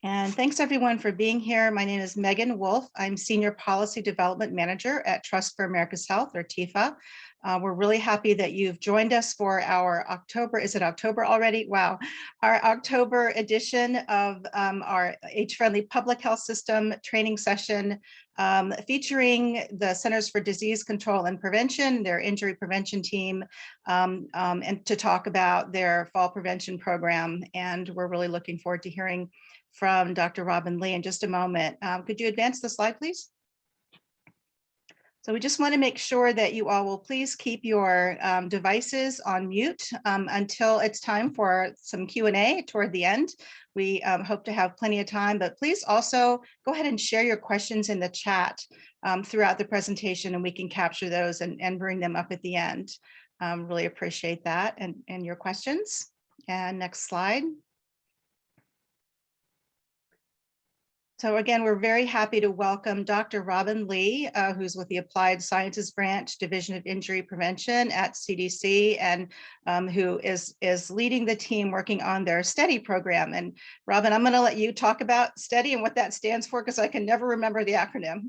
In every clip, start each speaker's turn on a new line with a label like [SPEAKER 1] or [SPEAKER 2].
[SPEAKER 1] And thanks everyone for being here. My name is Megan Wolf. I'm Senior Policy Development Manager at Trust for America's Health, or TIFA. We're really happy that you've joined us for our October, is it October already? Wow. Our October edition of our age-friendly public health system training session featuring the Centers for Disease Control and Prevention, their injury prevention team, and to talk about their fall prevention program. And we're really looking forward to hearing from Dr. Robin Lee in just a moment. Could you advance the slide, please? So we just want to make sure that you all will please keep your devices on mute until it's time for some Q&A toward the end. We hope to have plenty of time, but please also go ahead and share your questions in the chat throughout the presentation, and we can capture those and bring them up at the end. Really appreciate that and your questions. And next slide. So again, we're very happy to welcome Dr. Robin Lee, who's with the Applied Sciences Branch, Division of Injury Prevention at CDC, and who is leading the team working on their STEADI program. And Robin, I'm going to let you talk about STEADI and what that stands for, because I can never remember the acronym.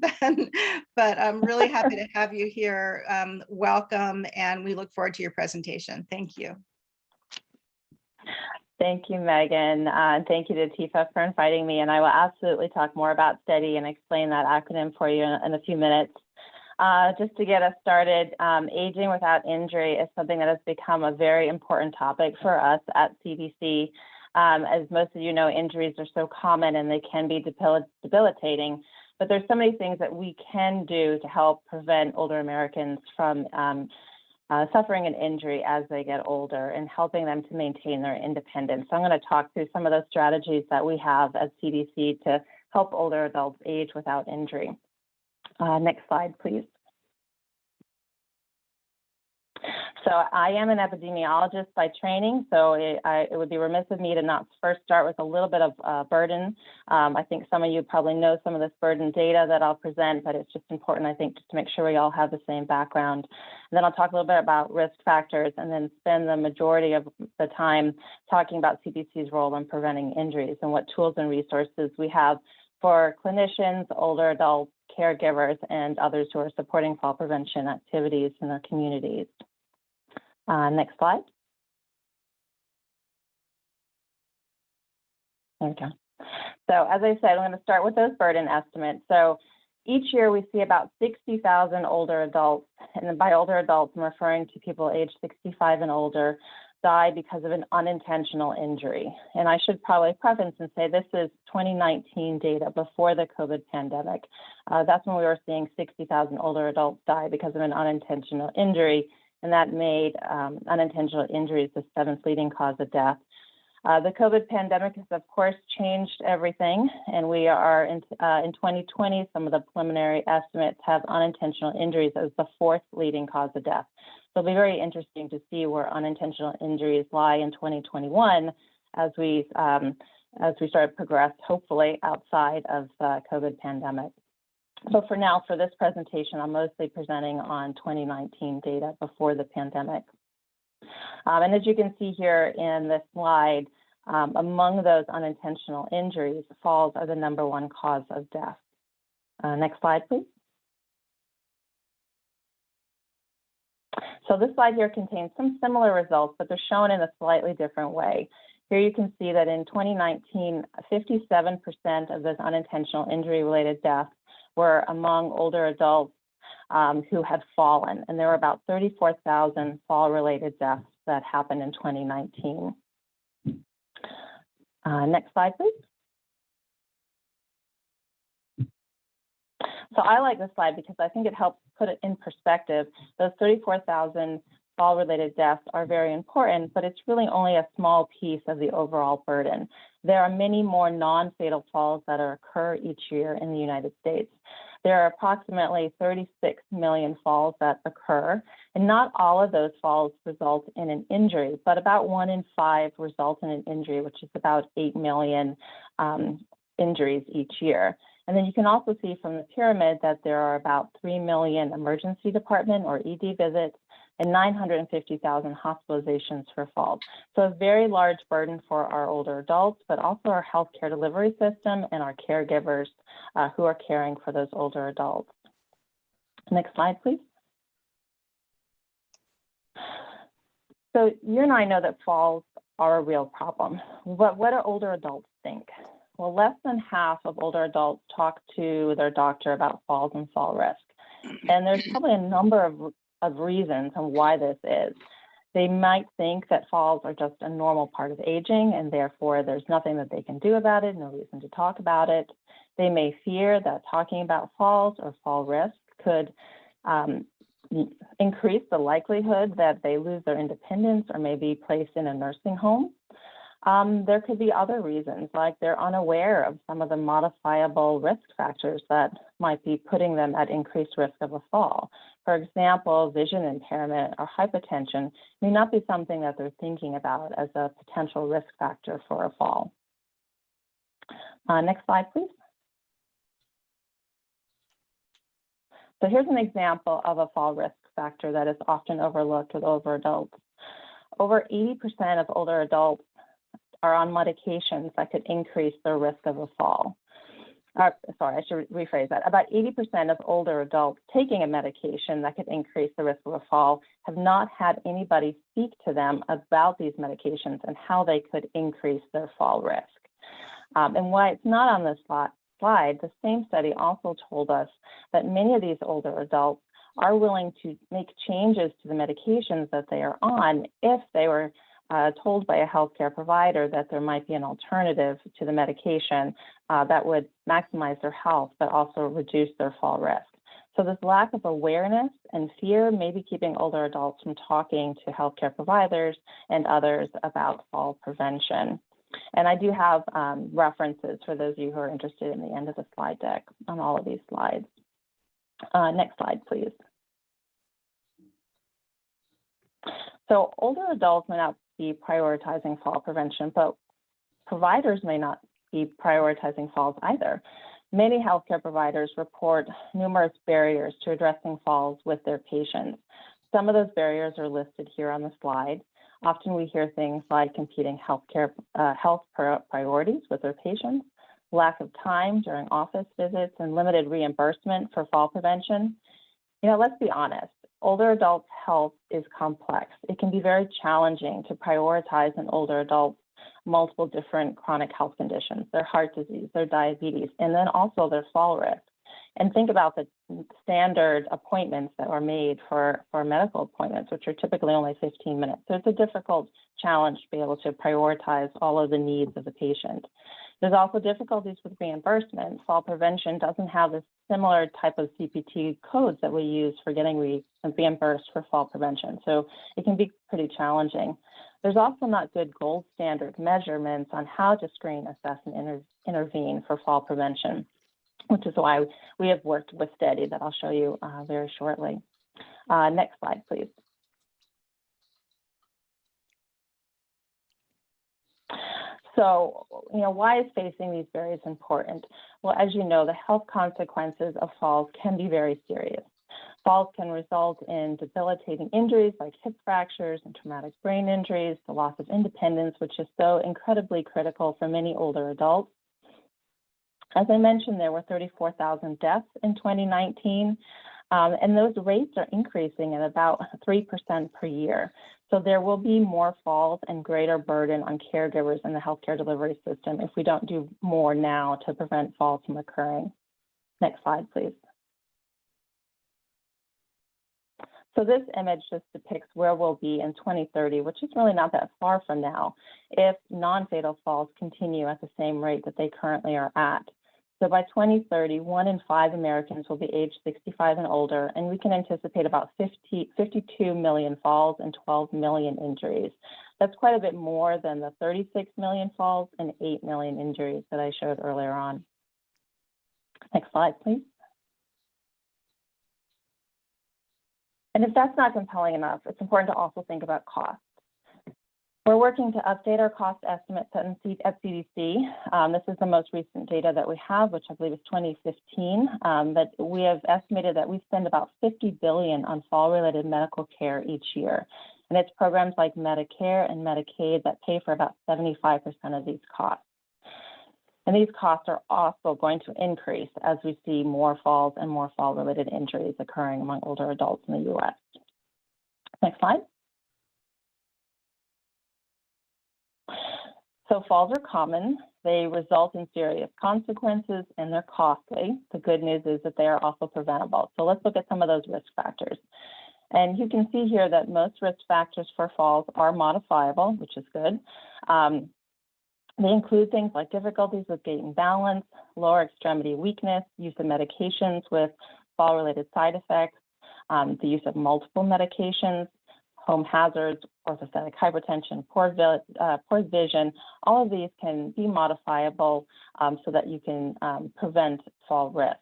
[SPEAKER 1] But I'm really happy to have you here. Welcome, and we look forward to your presentation. Thank you.
[SPEAKER 2] Thank you, Megan. Thank you to TIFA for inviting me, and I will absolutely talk more about STEADI and explain that acronym for you in a few minutes. Just to get us started, aging without injury is something that has become a very important topic for us at CDC. As most of you know, injuries are so common and they can be debilitating, but there's so many things that we can do to help prevent older Americans from suffering an injury as they get older and helping them to maintain their independence. So I'm going to talk through some of those strategies that we have at CDC to help older adults age without injury. Next slide, please. So I am an epidemiologist by training, so it would be remiss of me to not first start with a little bit of burden. I think some of you probably know some of this burden data that I'll present, but it's just important, I think, just to make sure we all have the same background. And then I'll talk a little bit about risk factors and then spend the majority of the time talking about CDC's role in preventing injuries and what tools and resources we have for clinicians, older adults, caregivers, and others who are supporting fall prevention activities in their communities. Next slide. There we go. So as I said, I'm going to start with those burden estimates. So each year we see about 60,000 older adults, and by older adults, I'm referring to people aged 65 and older, die because of an unintentional injury. And I should probably preface and say this is 2019 data before the COVID pandemic. That's when we were seeing 60,000 older adults die because of an unintentional injury, and that made unintentional injuries the 7th leading cause of death. The COVID pandemic has, of course, changed everything, and we are in 2020, some of the preliminary estimates have unintentional injuries as the 4th leading cause of death. So it'll be very interesting to see where unintentional injuries lie in 2021 as we start to progress, hopefully, outside of the COVID pandemic. So for now, for this presentation, I'm mostly presenting on 2019 data before the pandemic. And as you can see here in this slide, among those unintentional injuries, falls are the #1 cause of death. Next slide, please. So this slide here contains some similar results, but they're shown in a slightly different way. Here you can see that in 2019, 57% of those unintentional injury-related deaths were among older adults who had fallen, and there were about 34,000 fall-related deaths that happened in 2019. Next slide, please. So I like this slide because I think it helps put it in perspective. Those 34,000 fall-related deaths are very important, but it's really only a small piece of the overall burden. There are many more non-fatal falls that occur each year in the United States. There are approximately 36 million falls that occur, and not all of those falls result in an injury, but about 1 in 5 result in an injury, which is about 8 million injuries each year. And then you can also see from the pyramid that there are about 3 million emergency department or ED visits, and 950,000 hospitalizations for falls. So a very large burden for our older adults, but also our healthcare delivery system and our caregivers who are caring for those older adults. Next slide, please. So you and I know that falls are a real problem, but what do older adults think? Well, less than half of older adults talk to their doctor about falls and fall risk. And there's probably a number of reasons on why this is. They might think that falls are just a normal part of aging, and therefore there's nothing that they can do about it, no reason to talk about it. They may fear that talking about falls or fall risk could increase the likelihood that they lose their independence or may be placed in a nursing home. There could be other reasons, like they're unaware of some of the modifiable risk factors that might be putting them at increased risk of a fall. For example, vision impairment or hypertension may not be something that they're thinking about as a potential risk factor for a fall. Next slide, please. So here's an example of a fall risk factor that is often overlooked with older adults. Over 80% of older adults are on medications that could increase their risk of a fall. Sorry, I should rephrase that. About 80% of older adults taking a medication that could increase the risk of a fall have not had anybody speak to them about these medications and how they could increase their fall risk. And why it's not on this slide, the same study also told us that many of these older adults are willing to make changes to the medications that they are on if they were told by a healthcare provider that there might be an alternative to the medication that would maximize their health, but also reduce their fall risk. So this lack of awareness and fear may be keeping older adults from talking to healthcare providers and others about fall prevention. And I do have references for those of you who are interested in the end of the slide deck on all of these slides. Next slide, please. So older adults may not be prioritizing fall prevention, but providers may not be prioritizing falls either. Many healthcare providers report numerous barriers to addressing falls with their patients. Some of those barriers are listed here on the slide. Often we hear things like competing health priorities with their patients, lack of time during office visits, and limited reimbursement for fall prevention. You know, let's be honest, older adults' health is complex. It can be very challenging to prioritize an older adult's multiple different chronic health conditions, their heart disease, their diabetes, and then also their fall risk. And think about the standard appointments that are made for medical appointments, which are typically only 15 minutes. So it's a difficult challenge to be able to prioritize all of the needs of the patient. There's also difficulties with reimbursement. Fall prevention doesn't have a similar type of CPT codes that we use for getting reimbursed for fall prevention. So it can be pretty challenging. There's also not good gold standard measurements on how to screen, assess, and intervene for fall prevention, which is why we have worked with STEADI that I'll show you very shortly. Next slide, please. So, why is facing these barriers important? Well, as you know, the health consequences of falls can be very serious. Falls can result in debilitating injuries like hip fractures and traumatic brain injuries, the loss of independence, which is so incredibly critical for many older adults. As I mentioned, there were 34,000 deaths in 2019, and those rates are increasing at about 3% per year. So there will be more falls and greater burden on caregivers in the healthcare delivery system if we don't do more now to prevent falls from occurring. Next slide, please. So this image just depicts where we'll be in 2030, which is really not that far from now, if non-fatal falls continue at the same rate that they currently are at. So by 2030, 1 in 5 Americans will be age 65 and older, and we can anticipate about 52 million falls and 12 million injuries. That's quite a bit more than the 36 million falls and 8 million injuries that I showed earlier on. Next slide, please. And if that's not compelling enough, it's important to also think about cost. We're working to update our cost estimates at CDC. This is the most recent data that we have, which I believe is 2015, but we have estimated that we spend about $50 billion on fall-related medical care each year. And it's programs like Medicare and Medicaid that pay for about 75% of these costs. And these costs are also going to increase as we see more falls and more fall-related injuries occurring among older adults in the U.S. Next slide. So falls are common. They result in serious consequences and they're costly. The good news is that they are also preventable. So let's look at some of those risk factors. And you can see here that most risk factors for falls are modifiable, which is good. They include things like difficulties with gaining balance, lower extremity weakness, use of medications with fall-related side effects, the use of multiple medications, home hazards, orthostatic hypertension, poor vision. All of these can be modifiable so that you can prevent fall risk.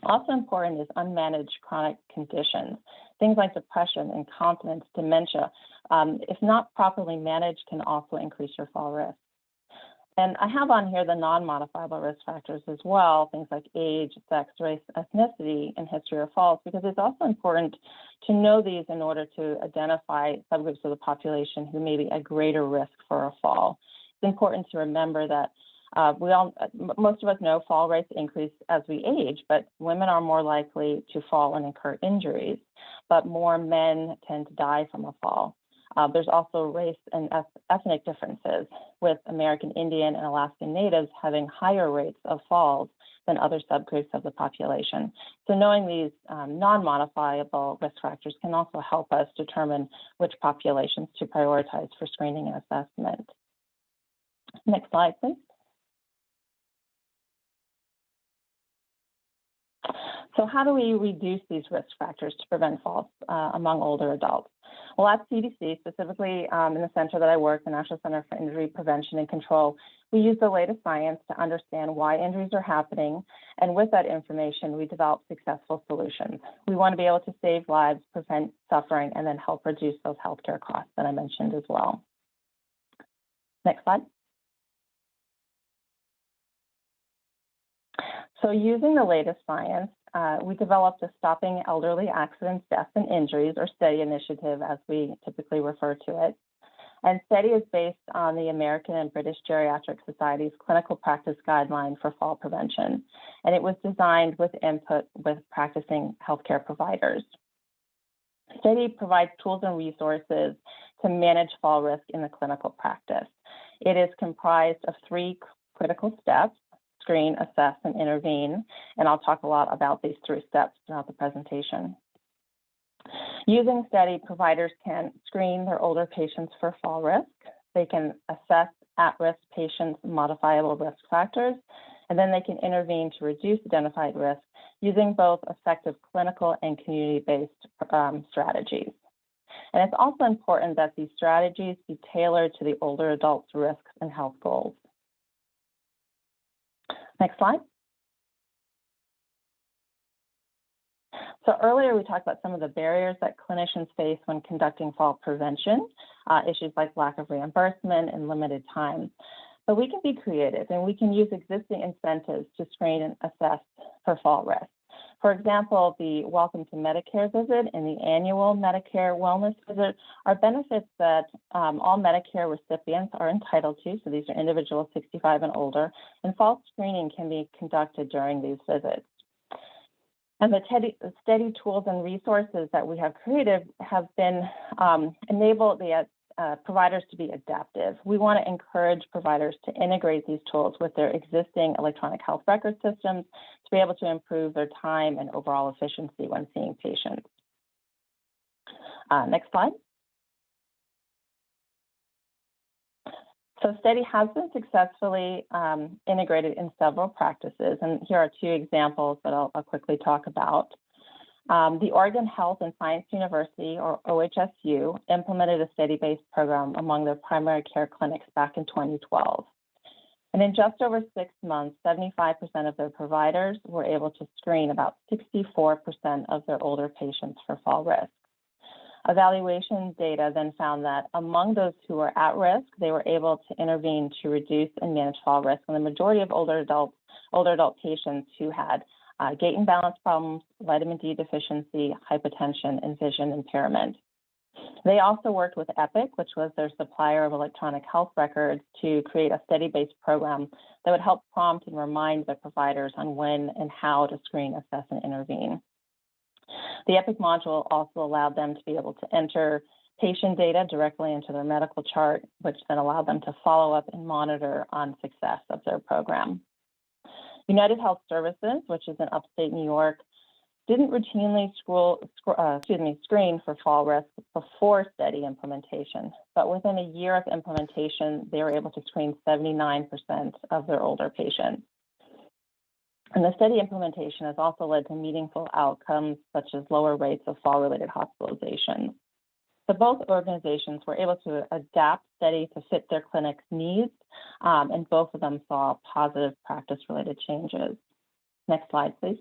[SPEAKER 2] Also important is unmanaged chronic conditions, things like depression, incontinence, dementia. If not properly managed, can also increase your fall risk. And I have on here the non-modifiable risk factors as well, things like age, sex, race, ethnicity, and history of falls, because it's also important to know these in order to identify subgroups of the population who may be at greater risk for a fall. It's important to remember that most of us know fall rates increase as we age, but women are more likely to fall and incur injuries, but more men tend to die from a fall. There's also race and ethnic differences, with American Indian and Alaskan Natives having higher rates of falls than other subgroups of the population. So knowing these non-modifiable risk factors can also help us determine which populations to prioritize for screening and assessment. Next slide, please. So how do we reduce these risk factors to prevent falls among older adults? Well, at CDC, specifically in the center that I work, the National Center for Injury Prevention and Control, we use the latest science to understand why injuries are happening. And with that information, we develop successful solutions. We want to be able to save lives, prevent suffering, and then help reduce those healthcare costs that I mentioned as well. Next slide. So using the latest science, we developed a Stopping Elderly Accidents, Deaths, and Injuries, or STEADI initiative, as we typically refer to it. And STEADI is based on the American and British Geriatric Society's clinical practice guideline for fall prevention. And it was designed with input with practicing healthcare providers. STEADI provides tools and resources to manage fall risk in the clinical practice. It is comprised of 3 critical steps: screen, assess, and intervene. And I'll talk a lot about these 3 steps throughout the presentation. Using STEADI, providers can screen their older patients for fall risk. They can assess at-risk patients' modifiable risk factors, and then they can intervene to reduce identified risk using both effective clinical and community-based strategies. And it's also important that these strategies be tailored to the older adult's risks and health goals. Next slide. So earlier we talked about some of the barriers that clinicians face when conducting fall prevention, issues like lack of reimbursement and limited time. But we can be creative and we can use existing incentives to screen and assess for fall risk. For example, the Welcome to Medicare visit and the annual Medicare wellness visit are benefits that all Medicare recipients are entitled to. So these are individuals 65 and older, and fall screening can be conducted during these visits. And the STEADI tools and resources that we have created have been enabled the providers to be adaptive. We want to encourage providers to integrate these tools with their existing electronic health record systems to be able to improve their time and overall efficiency when seeing patients. Next slide. So STEADI has been successfully integrated in several practices, and here are 2 examples that I'll quickly talk about. The Oregon Health and Science University, or OHSU, implemented a STEADI-based program among their primary care clinics back in 2012. And in just over 6 months, 75% of their providers were able to screen about 64% of their older patients for fall risk. Evaluation data then found that among those who were at risk, they were able to intervene to reduce and manage fall risk. And the majority of older adult patients who had gait and balance problems, vitamin D deficiency, hypotension, and vision impairment. They also worked with EPIC, which was their supplier of electronic health records, to create a STEADI-based program that would help prompt and remind the providers on when and how to screen, assess, and intervene. The EPIC module also allowed them to be able to enter patient data directly into their medical chart, which then allowed them to follow up and monitor on success of their program. United Health Services, which is in upstate New York, didn't routinely screen for fall risk before STEADI implementation, but within a year of implementation, they were able to screen 79% of their older patients. And the STEADI implementation has also led to meaningful outcomes, such as lower rates of fall-related hospitalizations. So both organizations were able to adapt STEADI to fit their clinic's needs, and both of them saw positive practice-related changes. Next slide, please.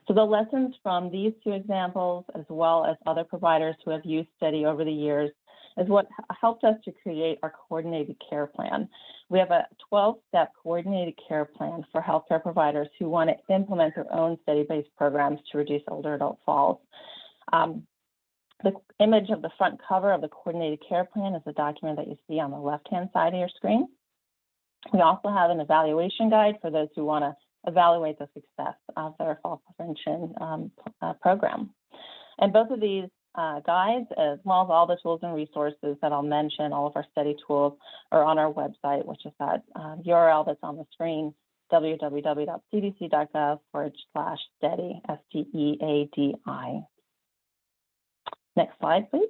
[SPEAKER 2] So the lessons from these two examples, as well as other providers who have used STEADI over the years, is what helped us to create our coordinated care plan. We have a 12-step coordinated care plan for healthcare providers who want to implement their own STEADI-based programs to reduce older adult falls. The image of the front cover of the coordinated care plan is the document that you see on the left-hand side of your screen. We also have an evaluation guide for those who want to evaluate the success of their fall prevention program. And both of these guides, as well as all the tools and resources that I'll mention, all of our STEADI tools, are on our website, which is that URL that's on the screen, www.cdc.gov/STEADI, STEADI. Next slide, please.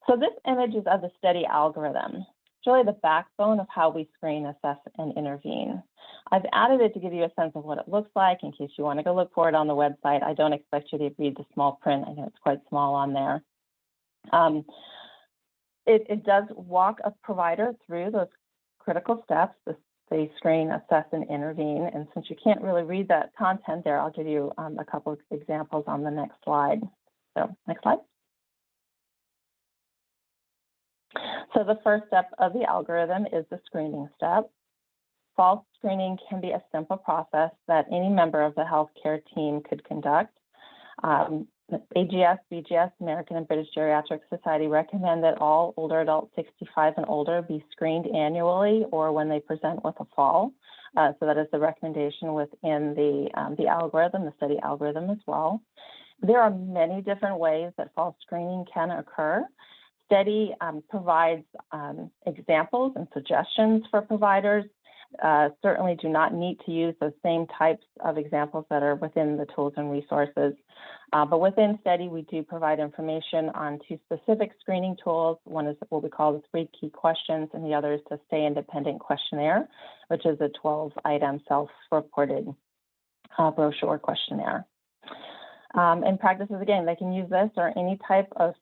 [SPEAKER 2] So this image is of the STEADI algorithm. It's really the backbone of how we screen, assess, and intervene. I've added it to give you a sense of what it looks like in case you want to go look for it on the website. I don't expect you to read the small print. I know it's quite small on there. It does walk a provider through those critical steps. They screen, assess, and intervene. And since you can't really read that content there, I'll give you a couple of examples on the next slide. So next slide. So the first step of the algorithm is the screening step. Fall screening can be a simple process that any member of the healthcare team could conduct. AGS, BGS, American and British Geriatric Society recommend that all older adults 65 and older be screened annually or when they present with a fall. So that is the recommendation within the algorithm, the STEADI algorithm as well. There are many different ways that fall screening can occur. STEADI provides examples and suggestions for providers. Certainly do not need to use those same types of examples that are within the tools and resources. But within STEADI, we do provide information on two specific screening tools. One is what we call the 3 key questions, and the other is the Stay Independent questionnaire, which is a 12-item self-reported brochure questionnaire. And practices, again, they can use this or any type of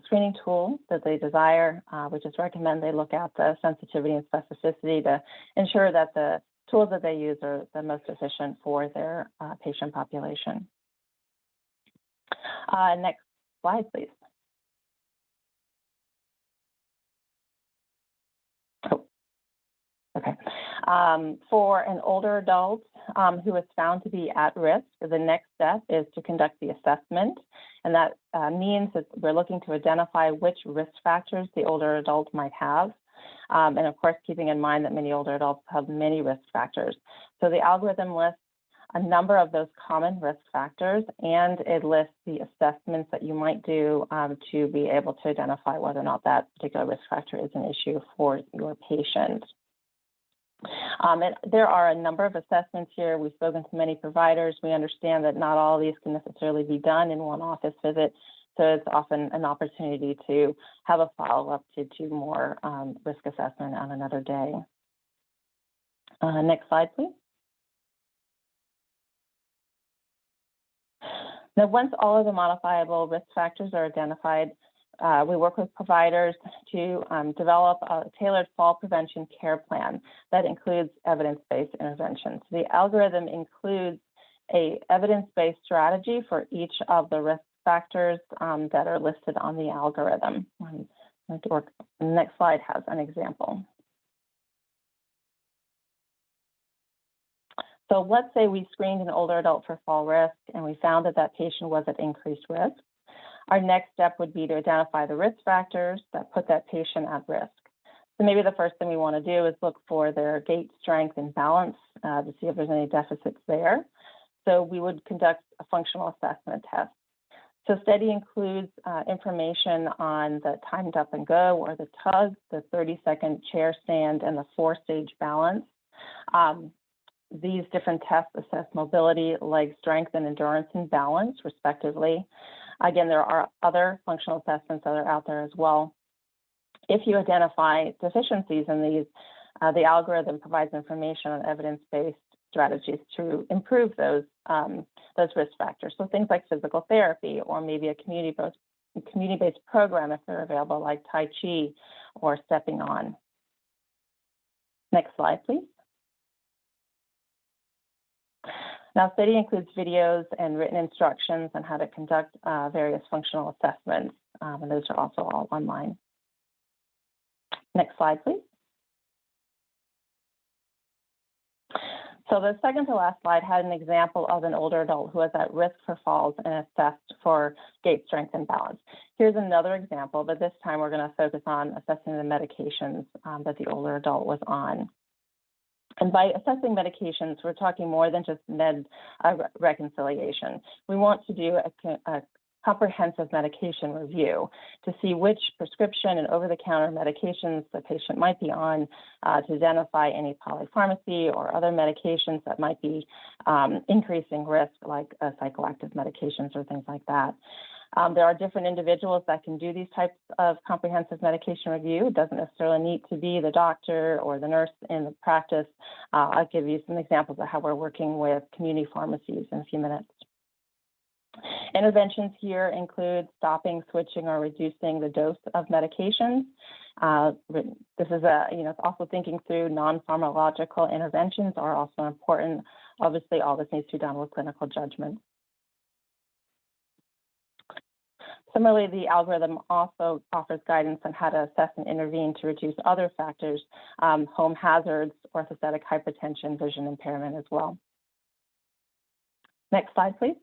[SPEAKER 2] screening tool that they desire. We just recommend they look at the sensitivity and specificity to ensure that the tools that they use are the most efficient for their patient population. Next slide, please. Oh, okay. For an older adult who is found to be at risk, the next step is to conduct the assessment. And that means that we're looking to identify which risk factors the older adult might have. And of course, keeping in mind that many older adults have many risk factors. So the algorithm lists a number of those common risk factors, and it lists the assessments that you might do to be able to identify whether or not that particular risk factor is an issue for your patient. And there are a number of assessments here. We've spoken to many providers. We understand that not all of these can necessarily be done in one office visit, so it's often an opportunity to have a follow-up to do more risk assessment on another day. Next slide, please. Now, once all of the modifiable risk factors are identified, we work with providers to develop a tailored fall prevention care plan that includes evidence-based interventions. The algorithm includes a evidence-based strategy for each of the risk factors that are listed on the algorithm. The next slide has an example. So let's say we screened an older adult for fall risk and we found that that patient was at increased risk. Our next step would be to identify the risk factors that put that patient at risk. So maybe the first thing we want to do is look for their gait strength and balance to see if there's any deficits there. So we would conduct a functional assessment test. So STEADI includes information on the timed up and go or the tug, the 30-second chair stand, and the 4-stage balance. These different tests assess mobility, leg strength, and endurance and balance, respectively. Again, there are other functional assessments that are out there as well. If you identify deficiencies in these, the algorithm provides information on evidence-based strategies to improve those risk factors. So things like physical therapy or maybe a community-based program if they're available, like Tai Chi or stepping on. Next slide, please. Now, STEADI includes videos and written instructions on how to conduct various functional assessments, and those are also all online. Next slide, please. So the second to last slide had an example of an older adult who was at risk for falls and assessed for gait strength and balance. Here's another example, but this time we're going to focus on assessing the medications that the older adult was on. And by assessing medications, we're talking more than just med reconciliation. We want to do a comprehensive medication review to see which prescription and over-the-counter medications the patient might be on, to identify any polypharmacy or other medications that might be increasing risk, like psychoactive medications or things like that. There are different individuals that can do these types of comprehensive medication review. It doesn't necessarily need to be the doctor or the nurse in the practice. I'll give you some examples of how we're working with community pharmacies in a few minutes. Interventions here include stopping, switching, or reducing the dose of medications. This is also thinking through non-pharmacological interventions are also important. Obviously, all this needs to be done with clinical judgment. Similarly, the algorithm also offers guidance on how to assess and intervene to reduce other factors, home hazards, orthostatic hypertension, vision impairment as well. Next slide, please.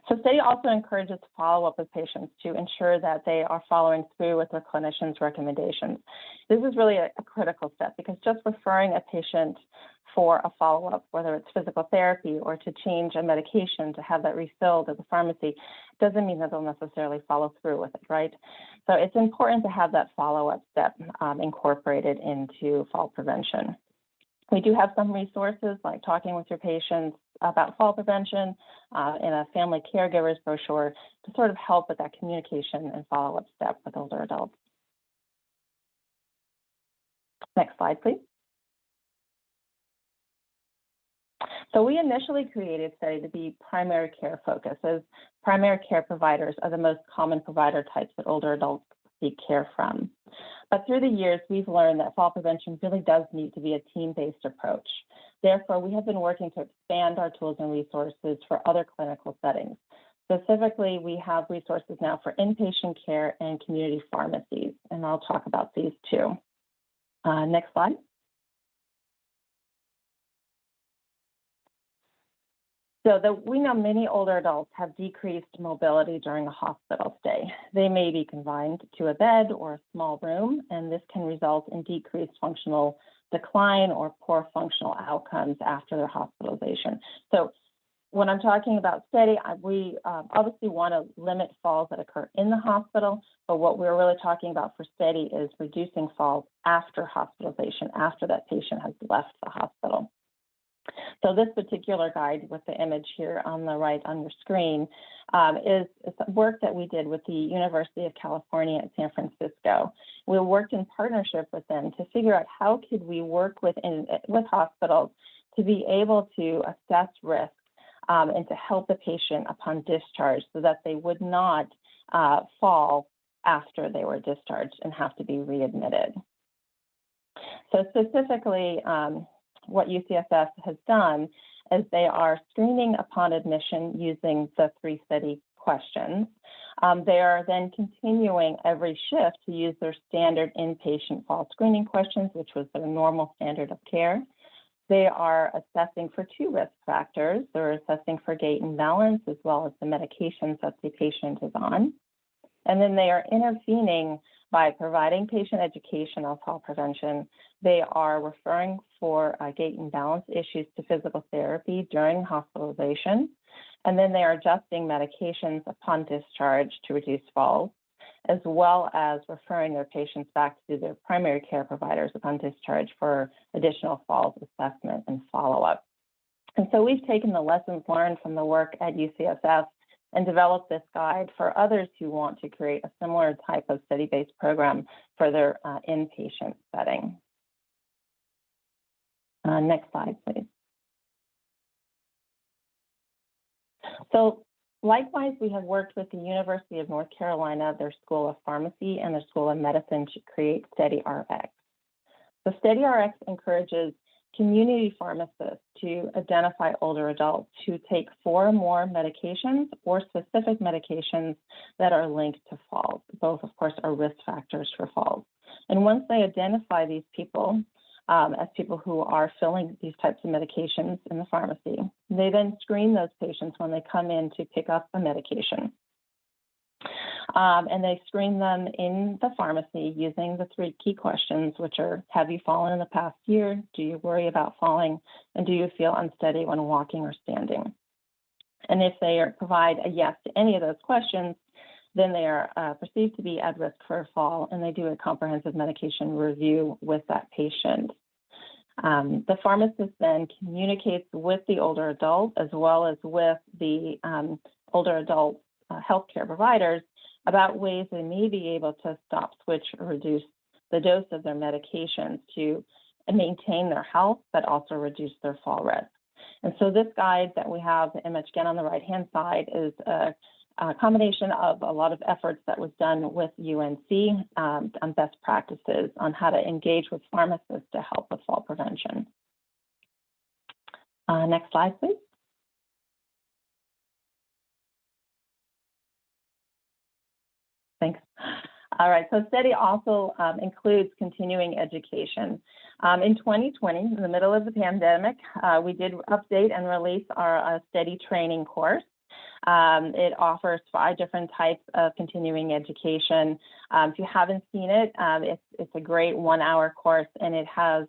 [SPEAKER 2] So STEADI also encourages follow-up with patients to ensure that they are following through with their clinician's recommendations. This is really a critical step because just referring a patient for a follow-up, whether it's physical therapy or to change a medication to have that refilled at the pharmacy, doesn't mean that they'll necessarily follow through with it, right? So it's important to have that follow-up step incorporated into fall prevention. We do have some resources like talking with your patients about fall prevention in a family caregivers brochure to sort of help with that communication and follow-up step with older adults. Next slide, please. So we initially created STEADI to be primary care focused, as primary care providers are the most common provider types that older adults seek care from. But through the years, we've learned that fall prevention really does need to be a team-based approach. Therefore, we have been working to expand our tools and resources for other clinical settings. Specifically, we have resources now for inpatient care and community pharmacies, and I'll talk about these too. Next slide. So we know many older adults have decreased mobility during a hospital stay. They may be confined to a bed or a small room, and this can result in decreased functional decline or poor functional outcomes after their hospitalization. So when I'm talking about STEADI, we obviously want to limit falls that occur in the hospital, but what we're really talking about for STEADI is reducing falls after hospitalization, after that patient has left the hospital. So this particular guide with the image here on the right on your screen is work that we did with the University of California at San Francisco. We worked in partnership with them to figure out how could we work with hospitals to be able to assess risk and to help the patient upon discharge so that they would not fall after they were discharged and have to be readmitted. So specifically, what UCSF has done is they are screening upon admission using the 3 STEADI questions. They are then continuing every shift to use their standard inpatient fall screening questions, which was their normal standard of care. They are assessing for 2 risk factors. They're assessing for gait and balance, as well as the medications that the patient is on. And then they are intervening by providing patient education on fall prevention. They are referring for gait and balance issues to physical therapy during hospitalization. And then they are adjusting medications upon discharge to reduce falls, as well as referring their patients back to their primary care providers upon discharge for additional falls assessment and follow-up. And so we've taken the lessons learned from the work at UCSF and developed this guide for others who want to create a similar type of study-based program for their inpatient setting. Next slide, please. So likewise, we have worked with the University of North Carolina, their School of Pharmacy and their School of Medicine to create STEADI-RX. So STEADI-RX encourages community pharmacists to identify older adults who take 4 or more medications or specific medications that are linked to falls. Both, of course, are risk factors for falls. And once they identify these people as people who are filling these types of medications in the pharmacy, they then screen those patients when they come in to pick up a medication. And they screen them in the pharmacy using the 3 key questions, which are, have you fallen in the past year? Do you worry about falling? And do you feel unsteady when walking or standing? And if they provide a yes to any of those questions, then they are perceived to be at risk for a fall, and they do a comprehensive medication review with that patient. The pharmacist then communicates with the older adult as well as with the older adult healthcare providers about ways they may be able to stop, switch, or reduce the dose of their medications to maintain their health, but also reduce their fall risk. And so this guide that we have, the image again on the right-hand side, is a combination of a lot of efforts that was done with UNC on best practices on how to engage with pharmacists to help with fall prevention. Next slide, please. Thanks. All right, so STEADI also includes continuing education. In 2020, in the middle of the pandemic, we did update and release our STEADI training course. It offers 5 different types of continuing education. If you haven't seen it, it's a great 1-hour course, and it has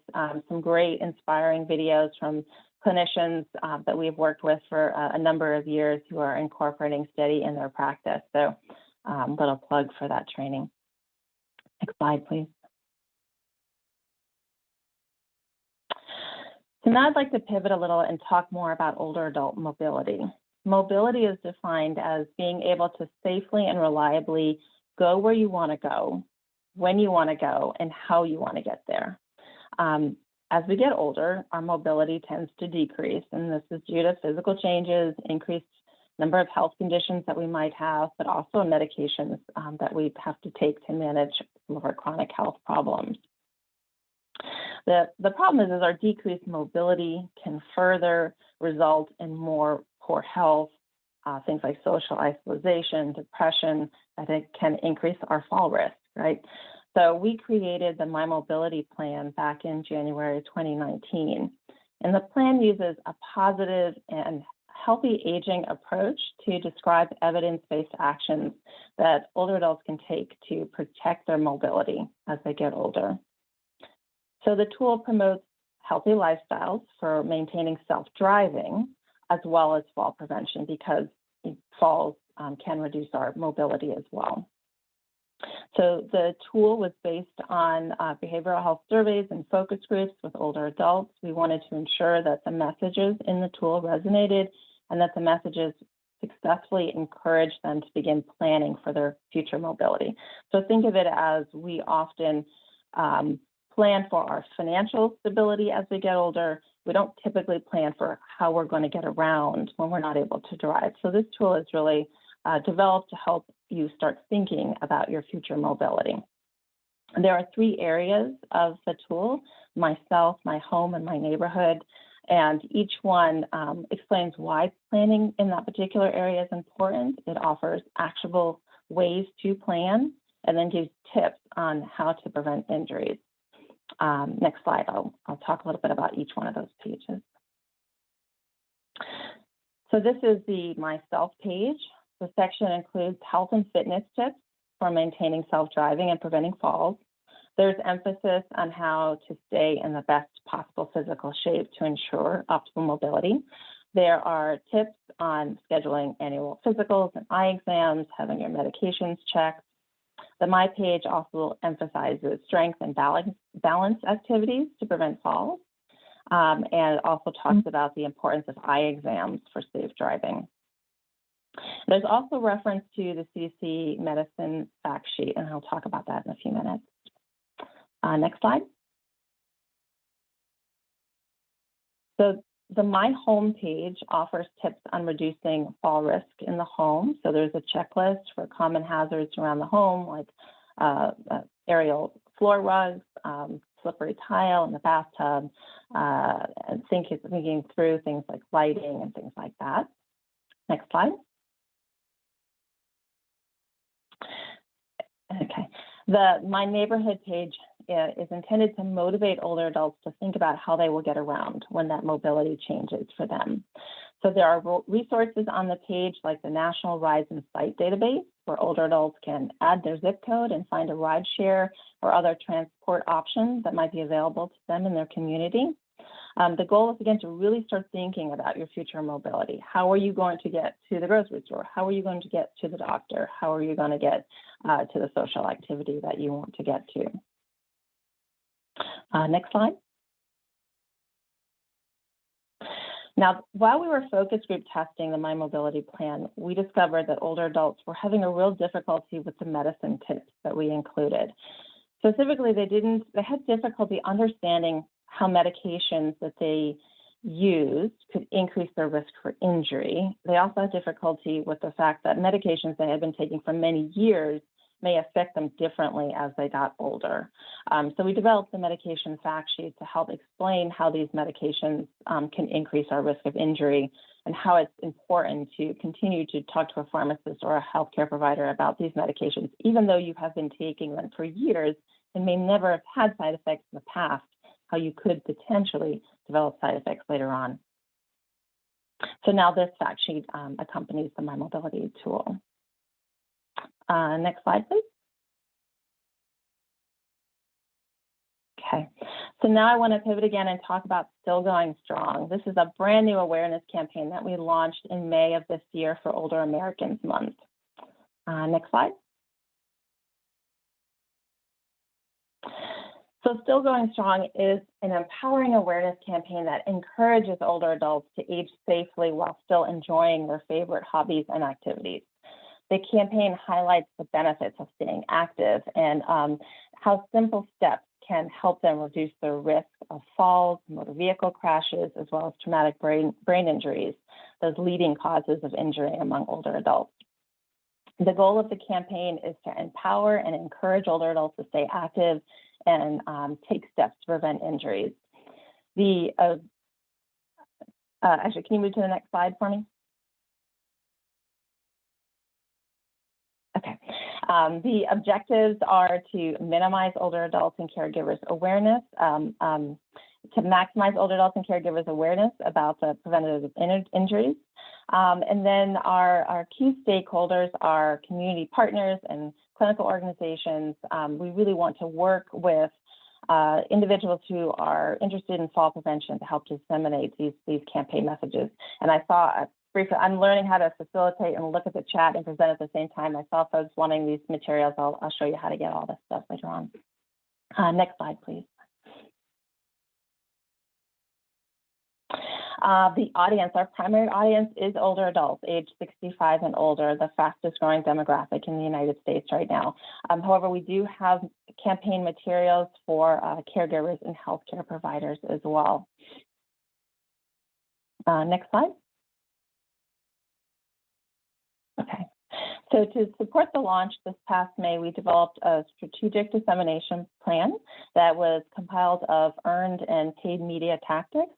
[SPEAKER 2] some great inspiring videos from clinicians that we've worked with for a number of years who are incorporating STEADI in their practice. So little plug for that training. Next slide, please. So now I'd like to pivot a little and talk more about older adult mobility. Mobility is defined as being able to safely and reliably go where you want to go, when you want to go, and how you want to get there. As we get older, our mobility tends to decrease, and this is due to physical changes, increased number of health conditions that we might have, but also medications that we have to take to manage some of our chronic health problems. The problem is our decreased mobility can further result in more poor health, things like social isolation, depression, that it can increase our fall risk, right? So we created the My Mobility Plan back in January 2019. And the plan uses a positive and healthy aging approach to describe evidence-based actions that older adults can take to protect their mobility as they get older. So the tool promotes healthy lifestyles for maintaining self-driving, as well as fall prevention, because falls can reduce our mobility as well. So the tool was based on behavioral health surveys and focus groups with older adults. We wanted to ensure that the messages in the tool resonated and that the messages successfully encourage them to begin planning for their future mobility. So think of it as we often plan for our financial stability as we get older, we don't typically plan for how we're going to get around when we're not able to drive. So this tool is really developed to help you start thinking about your future mobility. There are 3 areas of the tool: myself, my home, and my neighborhood. And each one explains why planning in that particular area is important. It offers actionable ways to plan, and then gives tips on how to prevent injuries. Next slide, I'll talk a little bit about each one of those pages. So this is the myself page. The section includes health and fitness tips for maintaining self-driving and preventing falls. There's emphasis on how to stay in the best possible physical shape to ensure optimal mobility. There are tips on scheduling annual physicals and eye exams, having your medications checked. The My page also emphasizes strength and balance activities to prevent falls, and also talks about the importance of eye exams for safe driving. There's also reference to the CDC medicine fact sheet, and I'll talk about that in a few minutes. Next slide. So the My Home page offers tips on reducing fall risk in the home. So there's a checklist for common hazards around the home, like aerial floor rugs, slippery tile in the bathtub, and thinking through things like lighting and things like that. Next slide. Okay. The My Neighborhood page is intended to motivate older adults to think about how they will get around when that mobility changes for them. So there are resources on the page like the National Rides and Site database, where older adults can add their zip code and find a ride share or other transport options that might be available to them in their community. The goal is, again, to really start thinking about your future mobility. How are you going to get to the grocery store? How are you going to get to the doctor? How are you going to get to the social activity that you want to get to? Next slide. Now, while we were focus group testing the My Mobility Plan, we discovered that older adults were having a real difficulty with the medicine tips that we included. Specifically, they had difficulty understanding how medications that they used could increase their risk for injury. They also had difficulty with the fact that medications they had been taking for many years may affect them differently as they got older. So we developed the medication fact sheet to help explain how these medications can increase our risk of injury, and how it's important to continue to talk to a pharmacist or a healthcare provider about these medications, even though you have been taking them for years and may never have had side effects in the past, how you could potentially develop side effects later on. So now this fact sheet accompanies the My Mobility tool. Next slide, please. Okay, so now I want to pivot again and talk about Still Going Strong. This is a brand new awareness campaign that we launched in May of this year for Older Americans Month. Next slide. So Still Going Strong is an empowering awareness campaign that encourages older adults to age safely while still enjoying their favorite hobbies and activities. The campaign highlights the benefits of staying active and how simple steps can help them reduce their risk of falls, motor vehicle crashes, as well as traumatic brain injuries, those leading causes of injury among older adults. The goal of the campaign is to empower and encourage older adults to stay active and take steps to prevent injuries. Actually, can you move to the next slide for me? Okay. The objectives are to minimize older adults and caregivers awareness, to maximize older adults and caregivers awareness about the preventative injuries. And then our key stakeholders are community partners and clinical organizations. We really want to work with individuals who are interested in fall prevention to help disseminate these campaign messages. And I saw briefly, I'm learning how to facilitate and look at the chat and present at the same time. I saw folks wanting these materials. I'll show you how to get all this stuff later on. Next slide, please. The audience, our primary audience is older adults, age 65 and older, the fastest growing demographic in the United States right now. However, we do have campaign materials for caregivers and healthcare providers as well. Next slide. Okay. So to support the launch this past May, we developed a strategic dissemination plan that was compiled of earned and paid media tactics.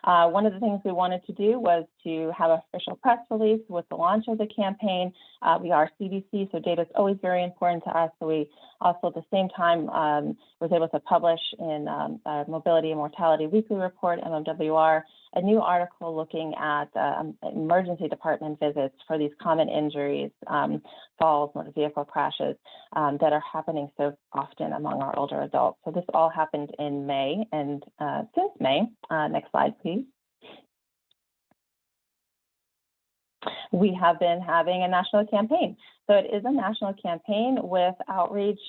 [SPEAKER 2] One of the things we wanted to do was to have an official press release with the launch of the campaign. We are CDC, so data is always very important to us. So we also at the same time was able to publish in Mobility and Mortality Weekly Report, MMWR, a new article looking at emergency department visits for these common injuries, falls, motor vehicle crashes that are happening so often among our older adults. So this all happened in May, and since May, next slide, please. We have been having a national campaign. So it is a national campaign with outreach,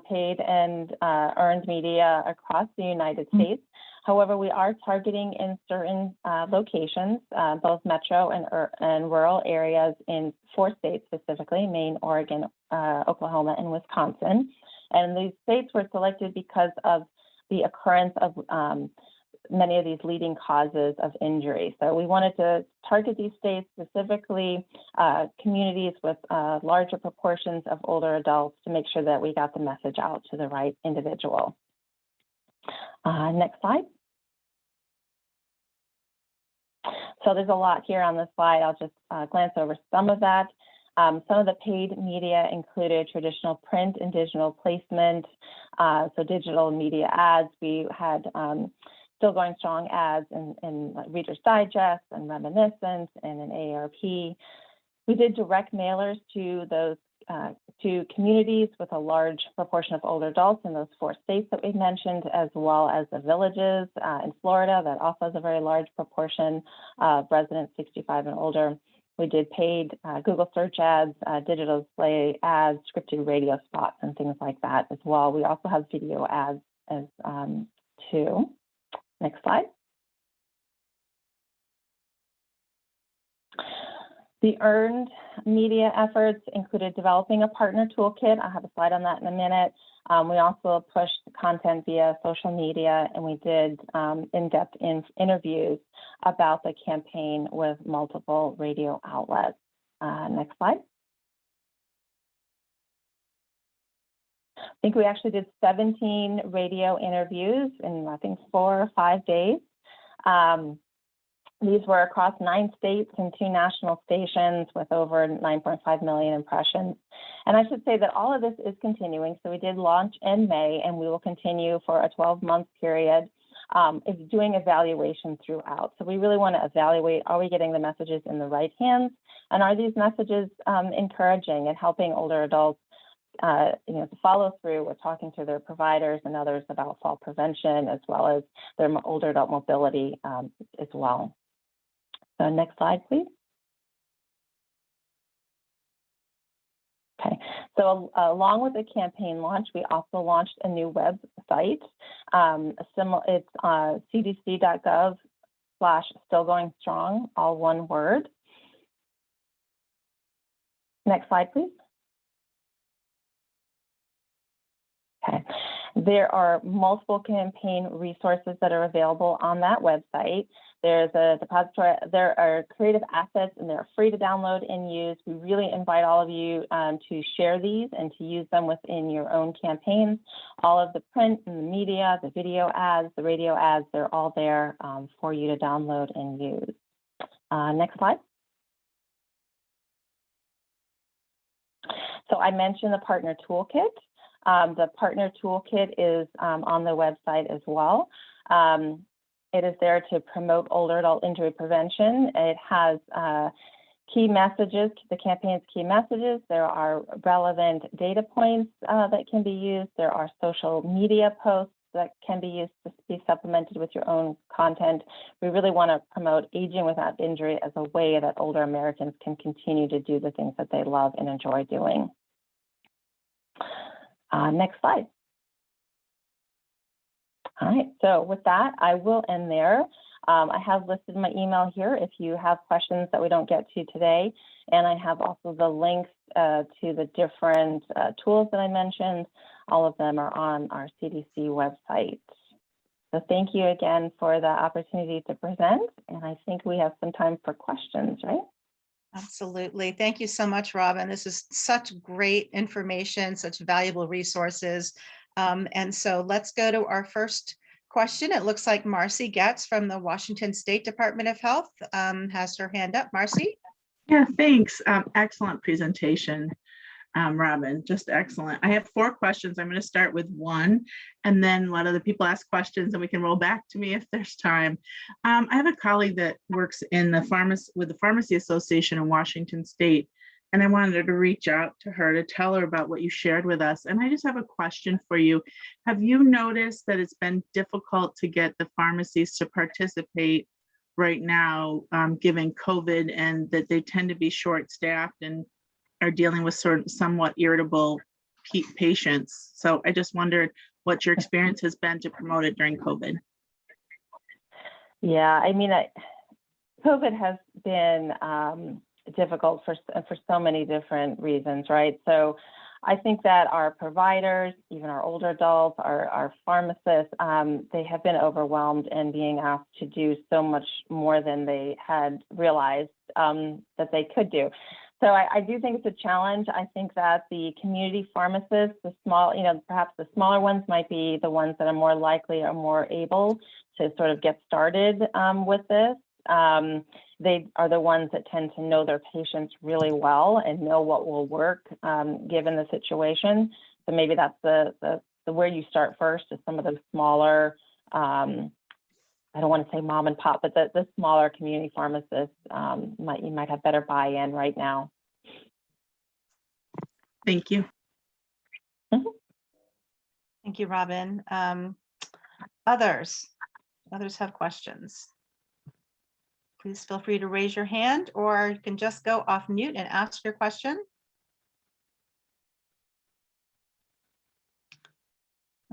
[SPEAKER 2] paid and earned media across the United States. However, we are targeting in certain locations, both metro and rural areas in 4 states specifically, Maine, Oregon, Oklahoma, and Wisconsin. And these states were selected because of the occurrence of many of these leading causes of injury. So we wanted to target these states, specifically communities with larger proportions of older adults, to make sure that we got the message out to the right individual. Next slide. So there's a lot here on this slide. I'll just glance over some of that. Some of the paid media included traditional print and digital placement, so digital media ads. We had still going strong ads in Reader's Digest and Reminiscence and in AARP. We did direct mailers to those to communities with a large proportion of older adults in those 4 states that we mentioned, as well as the villages in Florida that also has a very large proportion of residents 65 and older. We did paid Google search ads, digital display ads, scripted radio spots, and things like that as well. We also have video ads as too. Next slide. The earned media efforts included developing a partner toolkit. I'll have a slide on that in a minute. We also pushed content via social media, and we did in-depth interviews about the campaign with multiple radio outlets. Next slide. I think we actually did 17 radio interviews in, I think, 4 or 5 days. These were across 9 states and 2 national stations with over 9.5 million impressions. And I should say that all of this is continuing. So we did launch in May, and we will continue for a 12-month period, doing evaluation throughout. So we really want to evaluate, are we getting the messages in the right hands? And are these messages encouraging and helping older adults to follow through with talking to their providers and others about fall prevention, as well as their older adult mobility as well. So next slide, please. Okay, so along with the campaign launch, we also launched a new website. It's cdc.gov/stillgoingstrong, all one word. Next slide, please. Okay. There are multiple campaign resources that are available on that website. There's a depository, there are creative assets, and they're free to download and use. We really invite all of you to share these and to use them within your own campaigns. All of the print and the media, the video ads, the radio ads, they're all there for you to download and use. Next slide. So I mentioned the partner toolkit. The partner toolkit is on the website as well. It is there to promote older adult injury prevention. It has key messages, the campaign's key messages. There are relevant data points that can be used. There are social media posts that can be used to be supplemented with your own content. We really want to promote aging without injury as a way that older Americans can continue to do the things that they love and enjoy doing. Next slide. All right, so with that, I will end there. I have listed my email here if you have questions that we don't get to today. And I have also the links to the different tools that I mentioned. All of them are on our CDC website. So thank you again for the opportunity to present. And I think we have some time for questions, right?
[SPEAKER 1] Absolutely. Thank you so much, Robin. This is such great information, such valuable resources. And so let's go to our first question. It looks like Marcy Getz from the Washington State Department of Health has her hand up. Marcy?
[SPEAKER 3] Yeah, thanks. Excellent presentation, Robin, just excellent. I have 4 questions. I'm going to start with one and then let other people ask questions and we can roll back to me if there's time. I have a colleague that works in the with the Pharmacy Association in Washington State, and I wanted to reach out to her to tell her about what you shared with us. And I just have a question for you. Have you noticed that it's been difficult to get the pharmacies to participate right now, given COVID, and that they tend to be short-staffed and are dealing with somewhat irritable patients? So I just wondered what your experience has been to promote it during COVID.
[SPEAKER 2] Yeah, I mean, COVID has been difficult for so many different reasons, right? So I think that our providers, even our older adults, our pharmacists, they have been overwhelmed and being asked to do so much more than they had realized that they could do. So I do think it's a challenge. I think that the community pharmacists, the small, perhaps the smaller ones might be the ones that are more likely or more able to sort of get started with this. They are the ones that tend to know their patients really well and know what will work given the situation. So maybe that's the where you start first is some of those smaller, I don't want to say mom and pop, but the smaller community pharmacists you might have better buy-in right now.
[SPEAKER 3] Thank you.
[SPEAKER 2] Mm-hmm.
[SPEAKER 1] Thank you, Robin. Others have questions. Please feel free to raise your hand, or you can just go off mute and ask your question.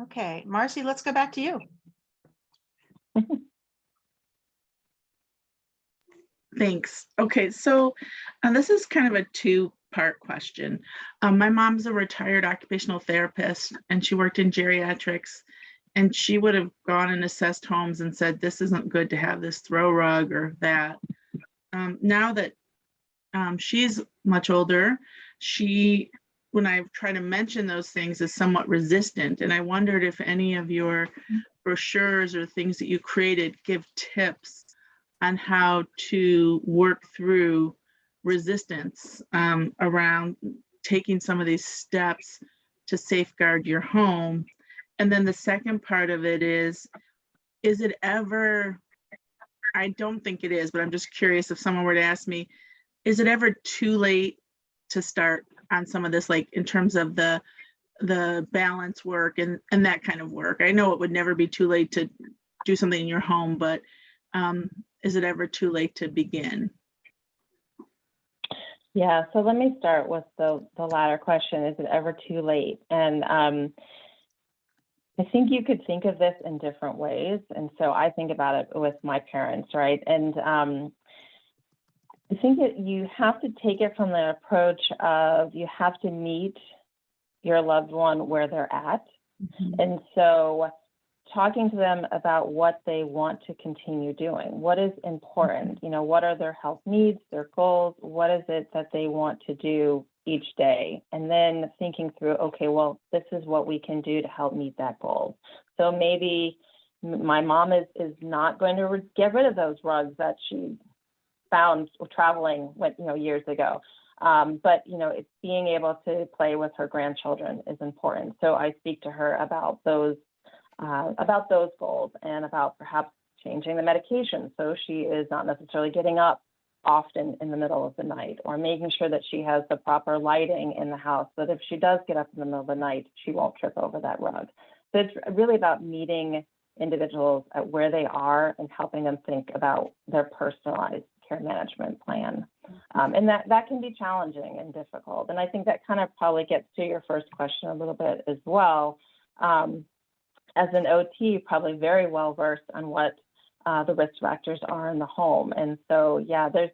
[SPEAKER 1] Okay, Marcy, let's go back to you.
[SPEAKER 3] Thanks. Okay, so this is kind of a 2-part question. My mom's a retired occupational therapist and she worked in geriatrics, and she would have gone and assessed homes and said, this isn't good to have this throw rug or that. Now that she's much older, when I try to mention those things, is somewhat resistant. And I wondered if any of your brochures or things that you created give tips on how to work through resistance around taking some of these steps to safeguard your home. And then the second part of it is it ever, I don't think it is, but I'm just curious if someone were to ask me, is it ever too late to start on some of this, like in terms of the balance work and that kind of work? I know it would never be too late to do something in your home, but is it ever too late to begin?
[SPEAKER 2] Yeah, so let me start with the latter question. Is it ever too late? And I think you could think of this in different ways. And so I think about it with my parents, right? And I think that you have to take it from the approach of you have to meet your loved one where they're at. Mm-hmm. And so talking to them about what they want to continue doing, what is important, what are their health needs, their goals, what is it that they want to do each day, and then thinking through, okay, well, this is what we can do to help meet that goal. So maybe my mom is not going to get rid of those rugs that she found traveling years ago. But it's being able to play with her grandchildren is important. So I speak to her about those goals and about perhaps changing the medication so she is not necessarily getting up often in the middle of the night, or making sure that she has the proper lighting in the house so that if she does get up in the middle of the night, she won't trip over that rug. So it's really about meeting individuals at where they are and helping them think about their personalized care management plan. And that can be challenging and difficult. And I think that kind of probably gets to your first question a little bit as well. As an OT, probably very well versed on what the risk factors are in the home. And so, yeah, there's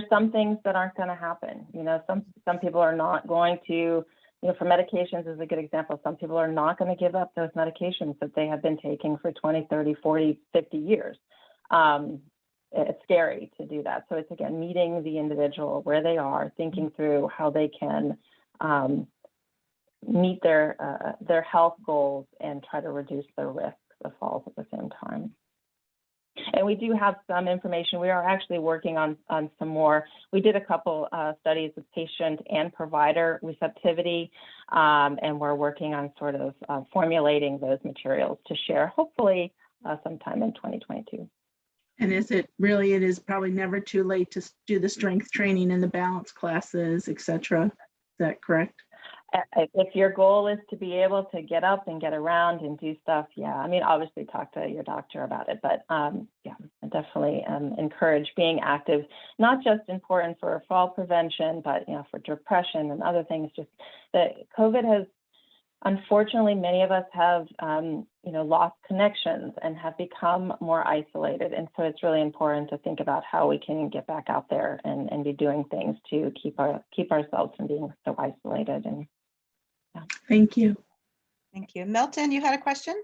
[SPEAKER 2] some things that aren't going to happen. Some people are not going to for medications is a good example. Some people are not going to give up those medications that they have been taking for 20, 30, 40, 50 years. It's scary to do that. So it's, again, meeting the individual where they are, thinking through how they can meet their health goals and try to reduce their risk of falls at the same time. And we do have some information. We are actually working on some more. We did a couple studies with patient and provider receptivity, and we're working on sort of formulating those materials to share, hopefully sometime in 2022.
[SPEAKER 3] And it is probably never too late to do the strength training and the balance classes, et cetera. Is that correct?
[SPEAKER 2] If your goal is to be able to get up and get around and do stuff, yeah, I mean, obviously talk to your doctor about it, but yeah, I definitely encourage being active, not just important for fall prevention, but, for depression and other things. Just that COVID has, unfortunately, many of us have, lost connections and have become more isolated. And so it's really important to think about how we can get back out there and be doing things to keep ourselves from being so isolated. And yeah.
[SPEAKER 3] Thank you.
[SPEAKER 1] Thank you. Milton, you had a question?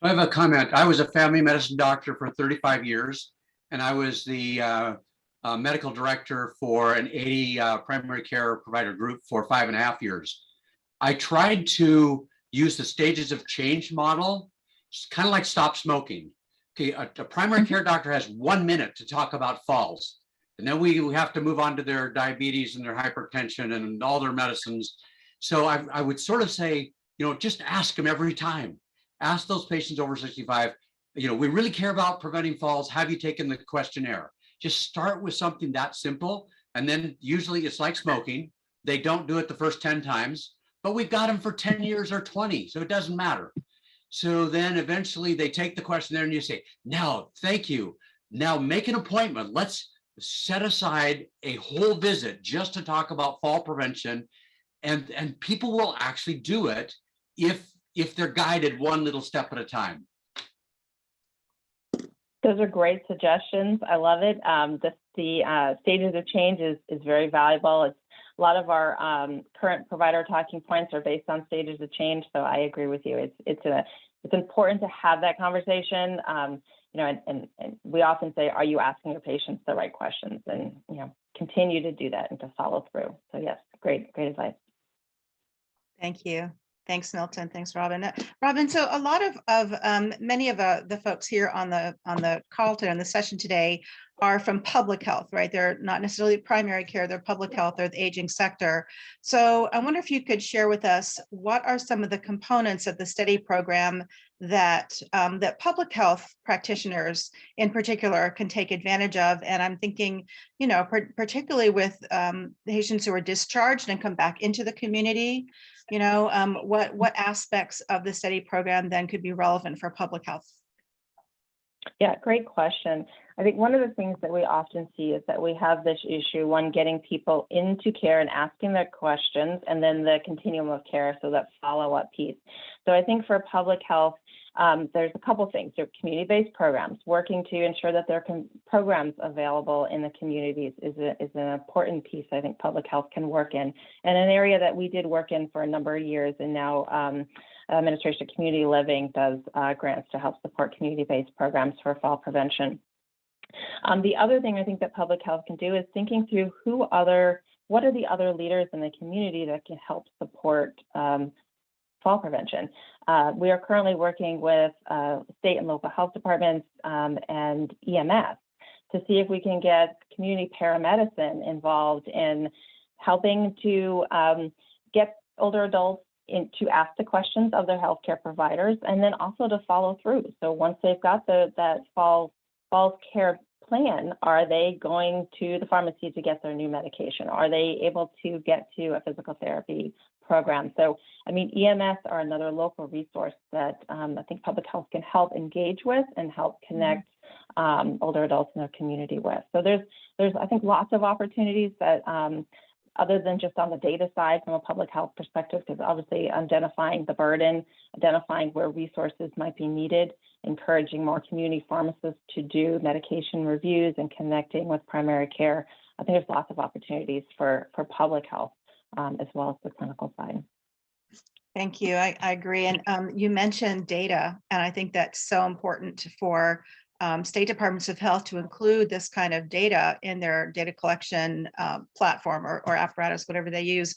[SPEAKER 4] I have a comment. I was a family medicine doctor for 35 years, and I was the medical director for an 80 primary care provider group for 5.5 years. I tried to use the stages of change model, kind of like stop smoking. Okay, a primary care doctor has 1 minute to talk about falls, and then we have to move on to their diabetes and their hypertension and all their medicines. So I would sort of say, just ask them every time. Ask those patients over 65, we really care about preventing falls. Have you taken the questionnaire? Just start with something that simple. And then usually it's like smoking. They don't do it the first 10 times, but we've got them for 10 years or 20, so it doesn't matter. So then eventually they take the questionnaire and you say, now, thank you. Now make an appointment. Let's set aside a whole visit just to talk about fall prevention. And people will actually do it if they're guided one little step at a time.
[SPEAKER 2] Those are great suggestions. I love it. The stages of change is very valuable. It's a lot of our current provider talking points are based on stages of change. So I agree with you. It's important to have that conversation. And we often say, are you asking your patients the right questions? And continue to do that and to follow through. So yes, great advice.
[SPEAKER 1] Thank you. Thanks, Milton. Thanks, Robin. Robin, so a lot of many of the folks here on the call today, on the session today, are from public health, right? They're not necessarily primary care, they're public health, they're the aging sector. So I wonder if you could share with us, what are some of the components of the STEADI program that public health practitioners in particular can take advantage of? And I'm thinking, particularly with patients who are discharged and come back into the community, what aspects of the STEADI program then could be relevant for public health?
[SPEAKER 2] Yeah, great question. I think one of the things that we often see is that we have this issue, one, getting people into care and asking their questions, and then the continuum of care, so that follow-up piece. So I think for public health, there's a couple things. There are community-based programs. Working to ensure that there are programs available in the communities is an important piece I think public health can work in. And an area that we did work in for a number of years, and now Administration of Community Living does grants to help support community-based programs for fall prevention. The other thing I think that public health can do is thinking through what are the other leaders in the community that can help support fall prevention. We are currently working with state and local health departments and EMS to see if we can get community paramedicine involved in helping to get older adults to ask the questions of their healthcare providers, and then also to follow through. So once they've got that fall care plan, are they going to the pharmacy to get their new medication? Are they able to get to a physical therapy program? So, EMS are another local resource that I think public health can help engage with and help connect older adults in their community with. So there's I think lots of opportunities that other than just on the data side from a public health perspective, because obviously identifying the burden, identifying where resources might be needed, encouraging more community pharmacists to do medication reviews and connecting with primary care. I think there's lots of opportunities for public health. as well as the clinical side.
[SPEAKER 1] Thank you. I agree. And you mentioned data, and I think that's so important for state departments of health to include this kind of data in their data collection platform or apparatus, whatever they use.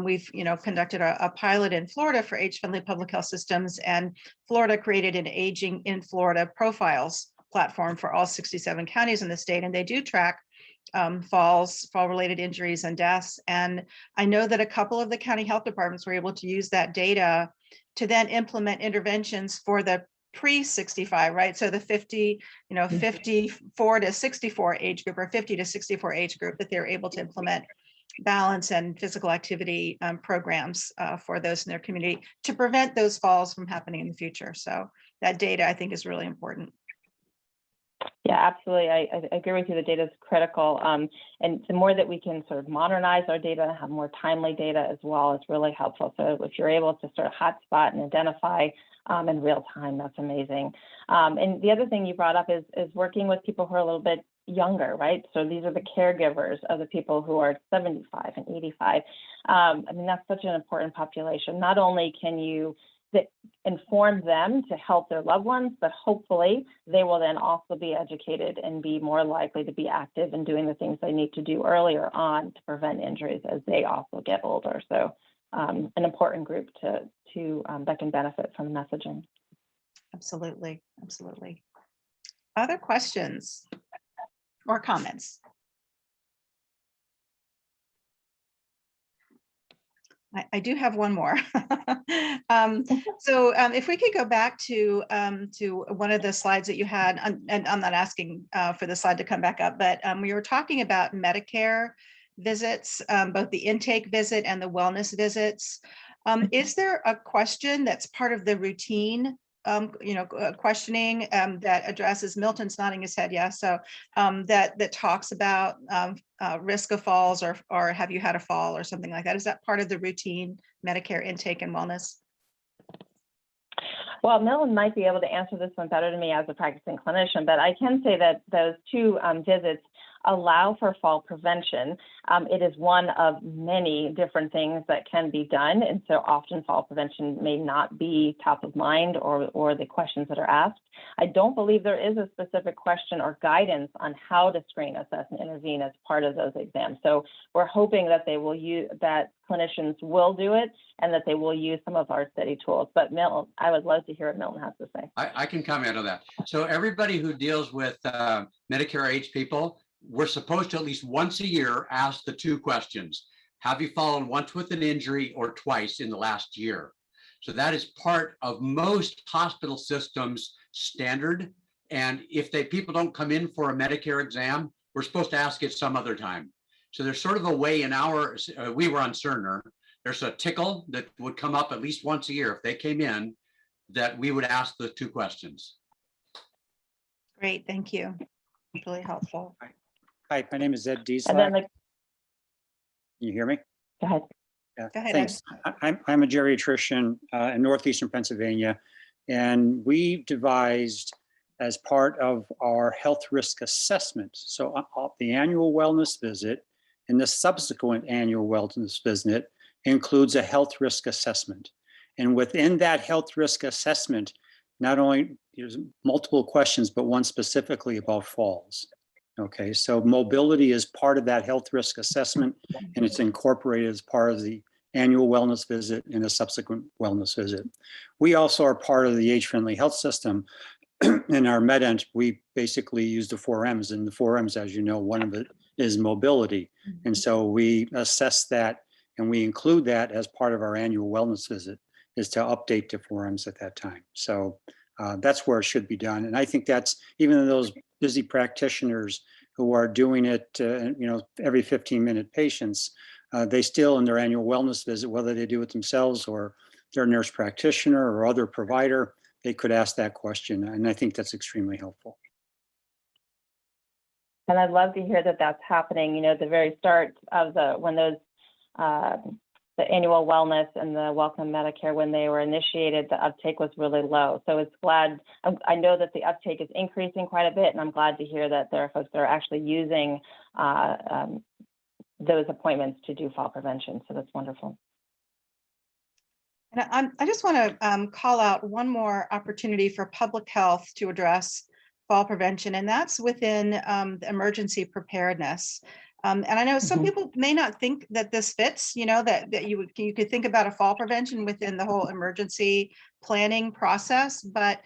[SPEAKER 1] We've conducted a pilot in Florida for age-friendly public health systems, and Florida created an Aging in Florida profiles platform for all 67 counties in the state, and they do track fall-related injuries and deaths. And I know that a couple of the county health departments were able to use that data to then implement interventions for the pre-65, right? So the 54 to 64 age group, or 50 to 64 age group, that they're able to implement balance and physical activity programs for those in their community to prevent those falls from happening in the future. So that data, I think, is really important.
[SPEAKER 2] Yeah, absolutely. I agree with you. The data is critical. And the more that we can sort of modernize our data and have more timely data as well is really helpful. So if you're able to sort of hotspot and identify in real time, that's amazing. And the other thing you brought up is working with people who are a little bit younger, right? So these are the caregivers of the people who are 75 and 85. I mean, that's such an important population. Not only can you inform them to help their loved ones, but hopefully they will then also be educated and be more likely to be active in doing the things they need to do earlier on to prevent injuries as they also get older. So an important group to that can benefit from the messaging.
[SPEAKER 1] Absolutely, absolutely. Other questions or comments? I do have one more. So if we could go back to one of the slides that you had, and I'm not asking for the slide to come back up, but we were talking about Medicare visits, both the intake visit and the wellness visits. Is there a question that's part of the routine questioning that addresses, Milton's nodding his head, yes, so that talks about risk of falls or have you had a fall or something like that? Is that part of the routine Medicare intake and wellness?
[SPEAKER 2] Well, Milton might be able to answer this one better than me as a practicing clinician, but I can say that those two visits allow for fall prevention. It is one of many different things that can be done. And so often fall prevention may not be top of mind or the questions that are asked. I don't believe there is a specific question or guidance on how to screen, assess, and intervene as part of those exams. So we're hoping that they will use, that clinicians will do it and that they will use some of our STEADI tools. But Milton, I would love to hear what Milton has to say.
[SPEAKER 4] I can comment on that. So everybody who deals with Medicare age people, we're supposed to at least once a year ask the two questions. Have you fallen once with an injury or twice in the last year? So that is part of most hospital systems standard. And if people don't come in for a Medicare exam, we're supposed to ask it some other time. So there's sort of a way in we were on Cerner, there's a tickle that would come up at least once a year if they came in, that we would ask the two questions.
[SPEAKER 1] Great, thank you. Really helpful.
[SPEAKER 5] Hi, my name is Ed Diesel.
[SPEAKER 2] And then
[SPEAKER 5] Can you hear me?
[SPEAKER 2] go ahead.
[SPEAKER 5] Yeah,
[SPEAKER 1] Go ahead,
[SPEAKER 5] thanks. I'm a geriatrician in northeastern Pennsylvania, and we devised as part of our health risk assessment. So the annual wellness visit and the subsequent annual wellness visit includes a health risk assessment. And within that health risk assessment, not only there's multiple questions, but one specifically about falls. Okay, so mobility is part of that health risk assessment, and it's incorporated as part of the annual wellness visit and a subsequent wellness visit. We also are part of the age-friendly health system. In our MedEnt, we basically use the 4 M's, and the 4 M's, as you know, one of it is mobility. And so we assess that, and we include that as part of our annual wellness visit, is to update the 4 M's at that time. So that's where it should be done. And I think that's, even those busy practitioners who are doing it, every 15-minute patients, they still in their annual wellness visit, whether they do it themselves or their nurse practitioner or other provider, they could ask that question. And I think that's extremely helpful.
[SPEAKER 2] And I'd love to hear that that's happening, at the very start of when those, the annual wellness and the Welcome Medicare, when they were initiated, the uptake was really low. So it's glad, I know that the uptake is increasing quite a bit, and I'm glad to hear that there are folks that are actually using those appointments to do fall prevention. So that's wonderful.
[SPEAKER 1] And I just want to call out one more opportunity for public health to address fall prevention, and that's within the emergency preparedness. And I know some people may not think that this fits, that you could think about a fall prevention within the whole emergency planning process, but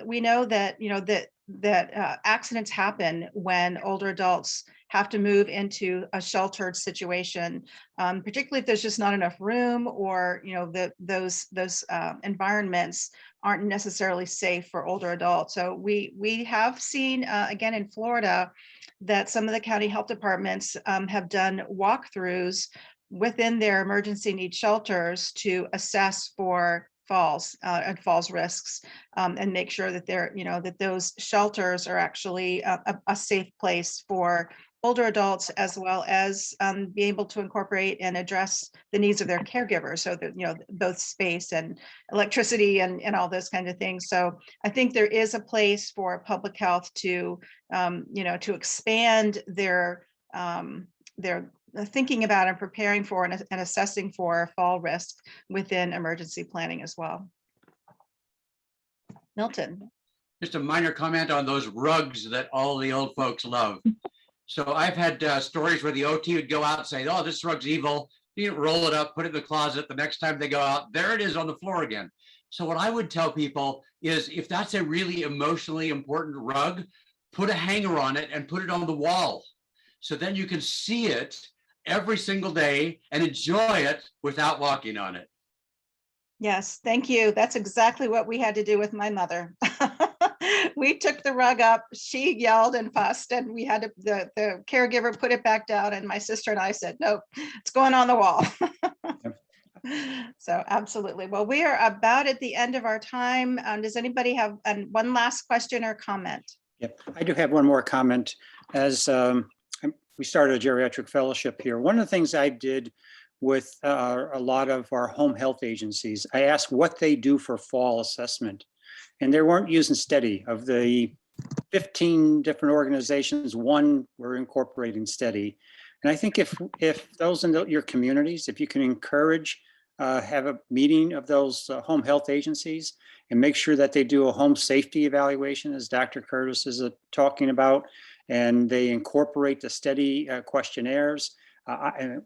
[SPEAKER 1] we know that, that accidents happen when older adults have to move into a sheltered situation, particularly if there's just not enough room, or those environments aren't necessarily safe for older adults. So we have seen again in Florida that some of the county health departments have done walkthroughs within their emergency need shelters to assess for falls and falls risks, and make sure that that those shelters are actually a safe place for older adults, as well as be able to incorporate and address the needs of their caregivers. So that, both space and electricity and all those kinds of things. So I think there is a place for public health to, to expand their thinking about and preparing for and assessing for fall risk within emergency planning as well. Milton.
[SPEAKER 4] Just a minor comment on those rugs that all the old folks love. So I've had stories where the OT would go out and say, oh, this rug's evil. You roll it up, put it in the closet. The next time they go out, there it is on the floor again. So what I would tell people is, if that's a really emotionally important rug, put a hanger on it and put it on the wall. So then you can see it every single day and enjoy it without walking on it.
[SPEAKER 1] Yes, thank you. That's exactly what we had to do with my mother. We took the rug up, she yelled and fussed, and we had to, the caregiver put it back down, and my sister and I said, nope, it's going on the wall. So absolutely. Well, we are about at the end of our time. Does anybody have one last question or comment?
[SPEAKER 5] Yep, I do have one more comment. As we started a geriatric fellowship here, one of the things I did with a lot of our home health agencies, I asked what they do for fall assessment. And they weren't using STEADI. Of the 15 different organizations, one were incorporating STEADI. And I think if those in your communities, if you can encourage, have a meeting of those home health agencies and make sure that they do a home safety evaluation, as Dr. Curtis is talking about, and they incorporate the STEADI questionnaires,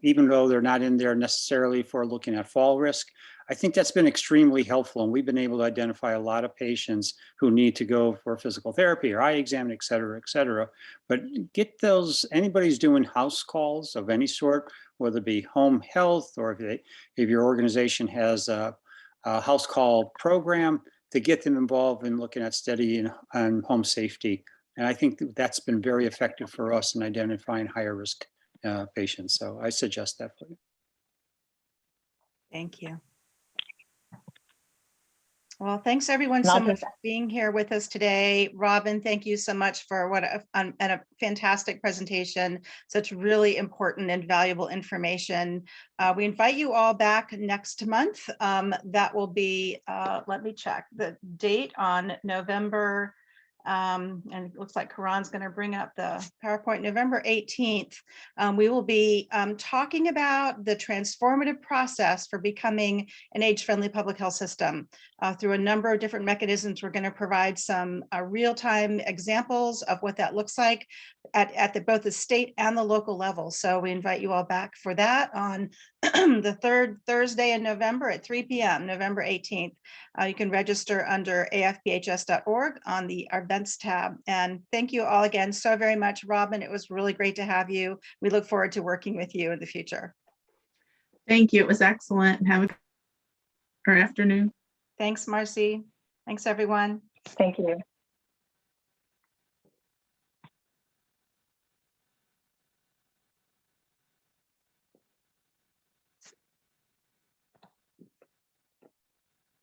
[SPEAKER 5] even though they're not in there necessarily for looking at fall risk. I think that's been extremely helpful, and we've been able to identify a lot of patients who need to go for physical therapy or eye exam, et cetera, et cetera. But get those, anybody's doing house calls of any sort, whether it be home health, or if your organization has a house call program, to get them involved in looking at STEADI and home safety. And I think that's been very effective for us in identifying higher risk patients. So I suggest that for you.
[SPEAKER 1] Thank you. Well, thanks everyone so much for being here with us today. Robin, thank you so much for what a fantastic presentation, such really important and valuable information. We invite you all back next month. That will be, let me check the date on November. And it looks like Karan's going to bring up the PowerPoint. November 18th, we will be talking about the transformative process for becoming an age-friendly public health system through a number of different mechanisms. We're going to provide some real-time examples of what that looks like at both the state and the local level. So we invite you all back for that on the third Thursday in November at 3 p.m., November 18th. You can register under AFPHS.org on the events tab. And thank you all again so very much, Robin. It was really great to have you. We look forward to working with you in the future.
[SPEAKER 3] Thank you. It was excellent. Have a good afternoon.
[SPEAKER 1] Thanks, Marcy. Thanks, everyone.
[SPEAKER 2] Thank you.